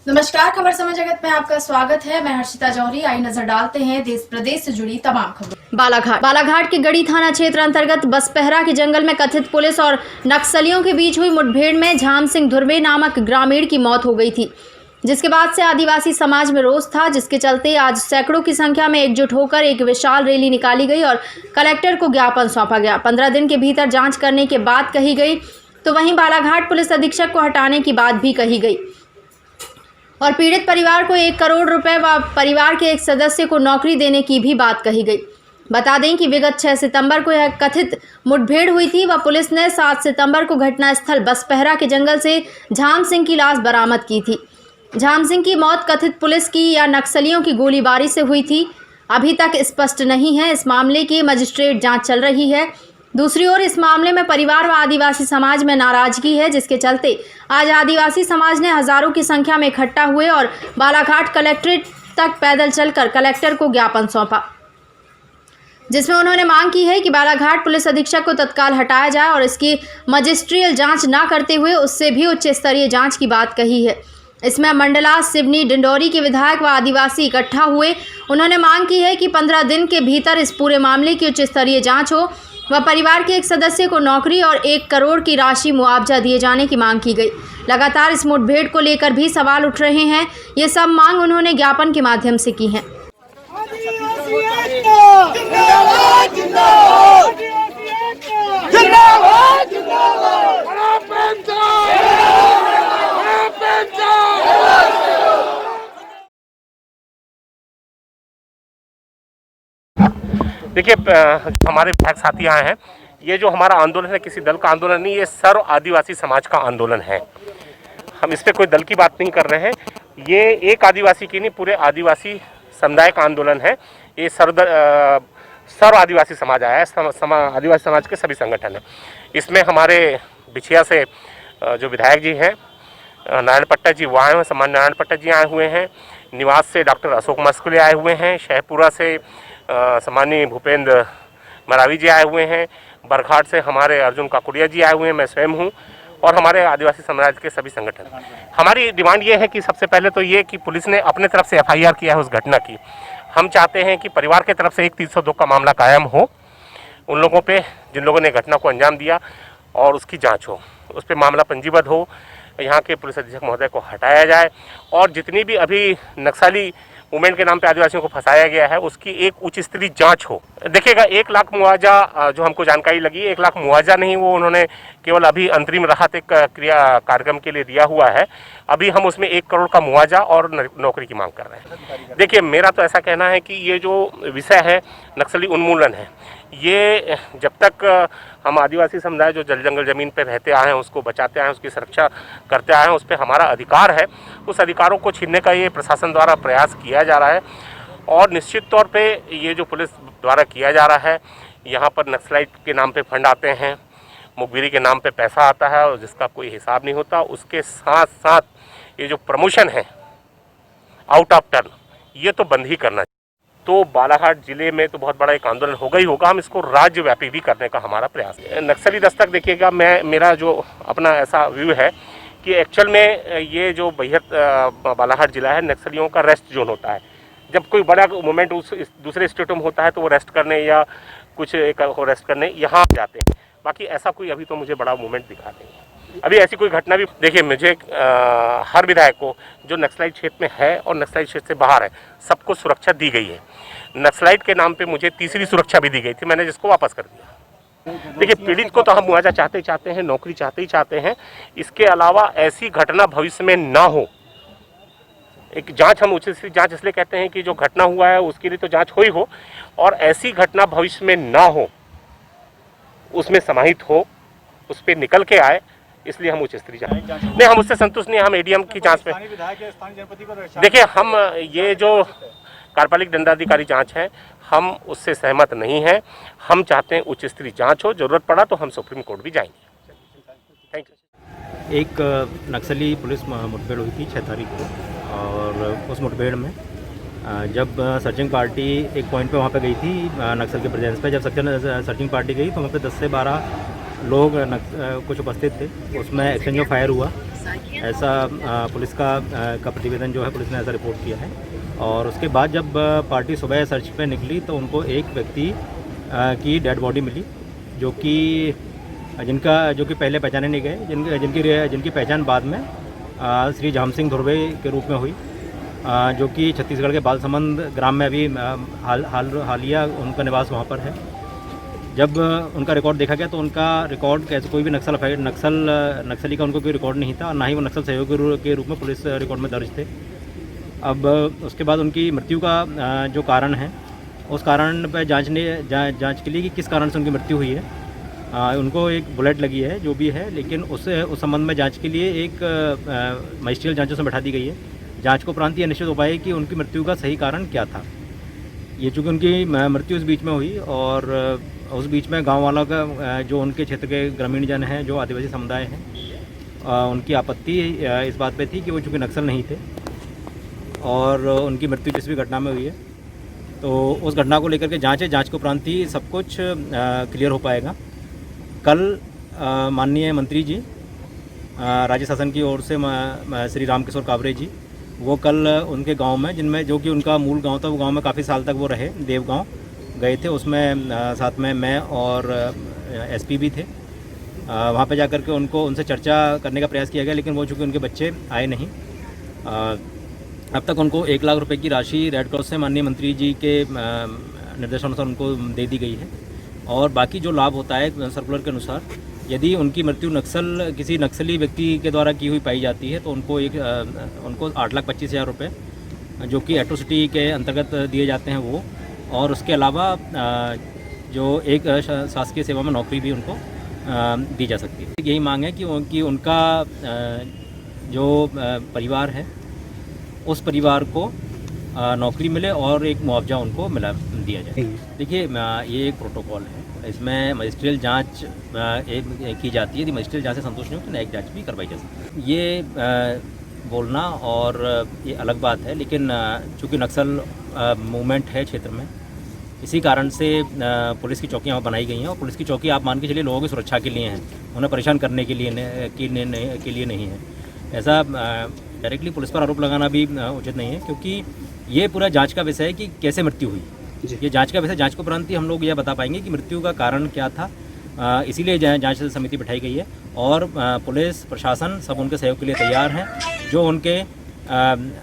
नमस्कार, खबर समय जगत में आपका स्वागत है। मैं हर्षिता जौहरी। आई नजर डालते हैं देश प्रदेश से जुड़ी तमाम खबरों। बालाघाट के गढ़ी थाना क्षेत्र अंतर्गत बसपहरा के जंगल में कथित पुलिस और नक्सलियों के बीच हुई मुठभेड़ में झाम सिंह धुर्वे नामक ग्रामीण की मौत हो गई थी, जिसके बाद से आदिवासी समाज में रोष था, जिसके चलते आज सैकड़ों की संख्या में एकजुट होकर एक विशाल रैली निकाली गई और कलेक्टर को ज्ञापन सौंपा गया। 15 दिन के भीतर जाँच करने के बात कही गई, तो वहीं बालाघाट पुलिस अधीक्षक को हटाने की बात भी कही गई और पीड़ित परिवार को 1 करोड़ रुपए व परिवार के एक सदस्य को नौकरी देने की भी बात कही गई। बता दें कि विगत 6 सितंबर को यह कथित मुठभेड़ हुई थी व पुलिस ने 7 सितंबर को घटनास्थल बसपहरा के जंगल से झाम सिंह की लाश बरामद की थी। झाम सिंह की मौत कथित पुलिस की या नक्सलियों की गोलीबारी से हुई थी, अभी तक स्पष्ट नहीं है। इस मामले की मजिस्ट्रेट जाँच चल रही है। दूसरी ओर इस मामले में परिवार व आदिवासी समाज में नाराजगी है, जिसके चलते आज आदिवासी समाज ने हजारों की संख्या में इकट्ठा हुए और बालाघाट कलेक्ट्रेट तक पैदल चलकर कलेक्टर को ज्ञापन सौंपा, जिसमें उन्होंने मांग की है कि बालाघाट पुलिस अधीक्षक को तत्काल हटाया जाए और इसकी मजिस्ट्रियल जांच न करते हुए उससे भी उच्च स्तरीय जांच की बात कही है। इसमें मंडला, सिवनी, डिंडोरी के विधायक व आदिवासी इकट्ठा हुए। उन्होंने मांग की है कि 15 दिन के भीतर इस पूरे मामले की उच्च स्तरीय जाँच हो व परिवार के एक सदस्य को नौकरी और 1 करोड़ की राशि मुआवजा दिए जाने की मांग की गई। लगातार इस मुठभेड़ को लेकर भी सवाल उठ रहे हैं। ये सब मांग उन्होंने ज्ञापन के माध्यम से की हैं। देखिए, हमारे विधायक साथी आए हैं। ये जो हमारा आंदोलन है किसी दल का आंदोलन नहीं, ये सर्व आदिवासी समाज का आंदोलन है। हम इस पे कोई दल की बात नहीं कर रहे हैं। ये एक आदिवासी की नहीं, पूरे आदिवासी समुदाय का आंदोलन है। ये सर्व आदिवासी समाज आया है, आदिवासी समाज के सभी संगठन हैं। इसमें हमारे बिछिया से जो विधायक जी हैं नारायण पट्टा जी वो आए हुए हैं, सम्मान नारायण पट्टा जी आए हुए हैं। निवास से डॉक्टर अशोक मस्कुले आए हुए हैं। शहपुरा से सम्मानीय भूपेंद्र मरावी जी आए हुए हैं। बरघाट से हमारे अर्जुन काकुड़िया जी आए हुए हैं, मैं स्वयं हूँ, और हमारे आदिवासी समाज के सभी संगठन। हमारी डिमांड ये है कि सबसे पहले तो ये कि पुलिस ने अपने तरफ से FIR किया है उस घटना की। हम चाहते हैं कि परिवार के तरफ से एक 302 का मामला कायम हो उन लोगों पे जिन लोगों ने घटना को अंजाम दिया, और उसकी जाँच हो, उस पर मामला पंजीबद्ध हो, यहाँ के पुलिस अधीक्षक महोदय को हटाया जाए, और जितनी भी अभी नक्सली मूवमेंट के नाम पे आदिवासियों को फंसाया गया है उसकी एक उच्च स्तरीय जांच हो। देखिएगा, 1 लाख मुआवजा जो हमको जानकारी लगी, 1 लाख मुआवजा नहीं, वो उन्होंने केवल अभी अंतरिम राहत एक क्रिया कार्यक्रम के लिए दिया हुआ है। अभी हम उसमें 1 करोड़ का मुआवजा और नौकरी की मांग कर रहे हैं। देखिए, मेरा तो ऐसा कहना है कि ये जो विषय है नक्सली उन्मूलन है, ये जब तक हम आदिवासी समुदाय जो जल जंगल ज़मीन पे रहते आए हैं उसको बचाते आए हैं, उसकी सुरक्षा करते आए हैं, उस पर हमारा अधिकार है। उस अधिकारों को छीनने का ये प्रशासन द्वारा प्रयास किया जा रहा है, और निश्चित तौर पे ये जो पुलिस द्वारा किया जा रहा है, यहाँ पर नक्सलाइट के नाम पे फंड आते हैं, मुखबिरी के नाम पे पैसा आता है और जिसका कोई हिसाब नहीं होता। उसके साथ साथ ये जो प्रमोशन है आउट ऑफ टर्न, ये तो बंद ही करना चाहिए। तो बालाघाट जिले में तो बहुत बड़ा एक आंदोलन होगा ही होगा। हम इसको राज्यव्यापी भी करने का हमारा प्रयास है। नक्सली दस्तक देखिएगा, मेरा जो अपना ऐसा व्यू है कि एक्चुअल में ये जो बालाघाट जिला है नक्सलियों का रेस्ट जोन होता है। जब कोई बड़ा मूवमेंट दूसरे स्टेटों में होता है तो वो रेस्ट करने या कुछ एक रेस्ट करने यहाँ जाते हैं। बाकी ऐसा कोई अभी तो मुझे बड़ा मूवमेंट दिखा नहीं। अभी ऐसी कोई घटना भी देखिए, मुझे हर विधायक को जो नक्सलाइट क्षेत्र में है और नक्सलाइट क्षेत्र से बाहर है सबको सुरक्षा दी गई है। नक्सलाइट के नाम पे मुझे तीसरी सुरक्षा भी दी गई थी, मैंने जिसको वापस कर दिया। देखिए, पीड़ित को तो हम मुआवजा चाहते ही चाहते हैं, नौकरी चाहते ही चाहते हैं। इसके अलावा ऐसी घटना भविष्य में ना हो। एक जांच, हम उचित जांच इसलिए कहते हैं कि जो घटना हुआ है उसके लिए तो जांच हो ही हो, और ऐसी घटना भविष्य में ना हो, उसमें समाहित हो, उस पर निकल के आए, इसलिए हम उच्च स्तरीय जांच नहीं, हम उससे संतुष्ट नहीं। हम ADM की जांच पे देखिए, हम ये जो कार्यपालिक दंडाधिकारी जांच है हम उससे सहमत नहीं हैं। हम चाहते हैं उच्च स्तरीय जांच हो, जरूरत पड़ा तो हम सुप्रीम कोर्ट भी जाएंगे। Thank you. एक नक्सली पुलिस मुठभेड़ हुई थी 6 तारीख को, और उस मुठभेड़ में जब सर्चिंग पार्टी एक पॉइंट पे वहाँ पे गई थी नक्सल के प्रेजेंस पे, जब सर्चिंग पार्टी गई तो वहाँ पे 10 से 12 लोग कुछ उपस्थित थे। उसमें एक्सचेंज ऑफ फायर हुआ ऐसा पुलिस का प्रतिवेदन जो है, पुलिस ने ऐसा रिपोर्ट किया है। और उसके बाद जब पार्टी सुबह सर्च पे निकली तो उनको एक व्यक्ति की डेड बॉडी मिली, जो कि पहले पहचाने नहीं गए, जिनकी पहचान बाद में श्री जाम सिंह धुर्वे के रूप में हुई, जो कि छत्तीसगढ़ के बालसमंद ग्राम में अभी हालिया उनका निवास वहाँ पर है। जब उनका रिकॉर्ड देखा गया तो उनका रिकॉर्ड कैसे कोई भी नक्सली का उनको कोई रिकॉर्ड नहीं था, और ना ही वो नक्सल सहयोग के रूप में पुलिस रिकॉर्ड में दर्ज थे। अब उसके बाद उनकी मृत्यु का जो कारण है, उस कारण पर जांच के लिए कि किस कारण से उनकी मृत्यु हुई है, उनको एक बुलेट लगी है जो भी है, लेकिन उस संबंध में जांच के लिए एक मजिस्ट्रियल जांचों से बैठा दी गई है। जांच को उपरांत ये निश्चित हो पाए कि उनकी मृत्यु का सही कारण क्या था। ये चूँकि उनकी मृत्यु इस बीच में हुई, और उस बीच में गांव वालों का जो उनके क्षेत्र के ग्रामीण जन हैं, जो आदिवासी समुदाय हैं, उनकी आपत्ति इस बात पे थी कि वो चूँकि नक्सल नहीं थे और उनकी मृत्यु जिस भी घटना में हुई है, तो उस घटना को लेकर के जांच को उपरांत ही सब कुछ क्लियर हो पाएगा। कल माननीय मंत्री जी, राज्य शासन की ओर से श्री रामकिशोर कावरे जी, वो कल उनके गांव में, जिनमें जो कि उनका मूल गांव था, वो गांव में काफ़ी साल तक वो रहे, देवगांव गए थे। उसमें साथ में मैं और एसपी भी थे। वहाँ पे जाकर के उनसे चर्चा करने का प्रयास किया गया, लेकिन वो चूँकि उनके बच्चे आए नहीं। अब तक उनको 1 लाख रुपए की राशि रेड क्रॉस से माननीय मंत्री जी के निर्देशानुसार उनको दे दी गई है, और बाकी जो लाभ होता है सर्कुलर के अनुसार, यदि उनकी मृत्यु किसी नक्सली व्यक्ति के द्वारा की हुई पाई जाती है तो उनको 8,25,000 रुपये जो कि एट्रोसिटी के अंतर्गत दिए जाते हैं वो, और उसके अलावा जो एक शासकीय सेवा में नौकरी भी उनको दी जा सकती है। यही मांग है कि उनका जो परिवार है, उस परिवार को नौकरी मिले और एक मुआवजा उनको दिया जाए। देखिए, ये एक प्रोटोकॉल है, इसमें मजिस्ट्रियल जांच की जाती है। यदि मजिस्ट्रियल जांच से संतुष्ट नहीं हो तो न्यायिक जांच भी करवाई जा सकती है। ये बोलना और ये अलग बात है, लेकिन चूँकि नक्सल मूवमेंट है क्षेत्र में, इसी कारण से पुलिस की चौकियाँ बनाई गई हैं, और पुलिस की चौकी आप मान के चलिए लोगों की सुरक्षा के लिए हैं, उन्हें परेशान करने के लिए नहीं है। ऐसा डायरेक्टली पुलिस पर आरोप लगाना भी उचित नहीं है, क्योंकि ये पूरा जांच का विषय है कि कैसे मृत्यु हुई। ये जांच का विषय, जांच को उपरांत ही हम लोग यह बता पाएंगे कि मृत्यु का कारण क्या था। इसीलिए जांच समिति बिठाई गई है, और पुलिस प्रशासन सब उनके सहयोग के लिए तैयार हैं। जो उनके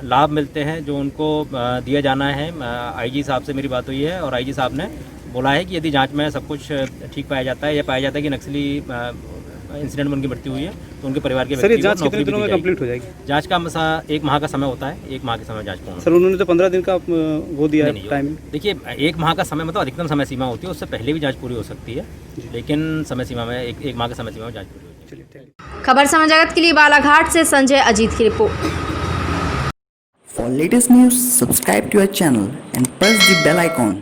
लाभ मिलते हैं, जो उनको दिया जाना है, आईजी साहब से मेरी बात हुई है, और आईजी साहब ने बोला है कि यदि जांच में सब कुछ ठीक पाया जाता है, या पाया जाता है कि नक्सली इंसिडेंट में उनकी मृत्यु हुई है, तो उनके परिवार के व्यक्ति जांच कितने दिनों में कंप्लीट हो जाएगी? जांच का 1 माह का समय होता है, 1 माह के समय जांच पूर्ण। सर, उन्होंने तो 15 दिन का वो दिया है टाइमिंग। देखिए, 1 माह का समय मतलब अधिकतम समय सीमा होती है, उससे पहले भी जांच पूरी हो सकती है, लेकिन समय सीमा में 1 माह के समय सीमा में जांच पूरी होती है। चलिए, खबर समय जगत के लिए बालाघाट से संजय अजीत की report. For latest news, subscribe to our channel and press the bell icon.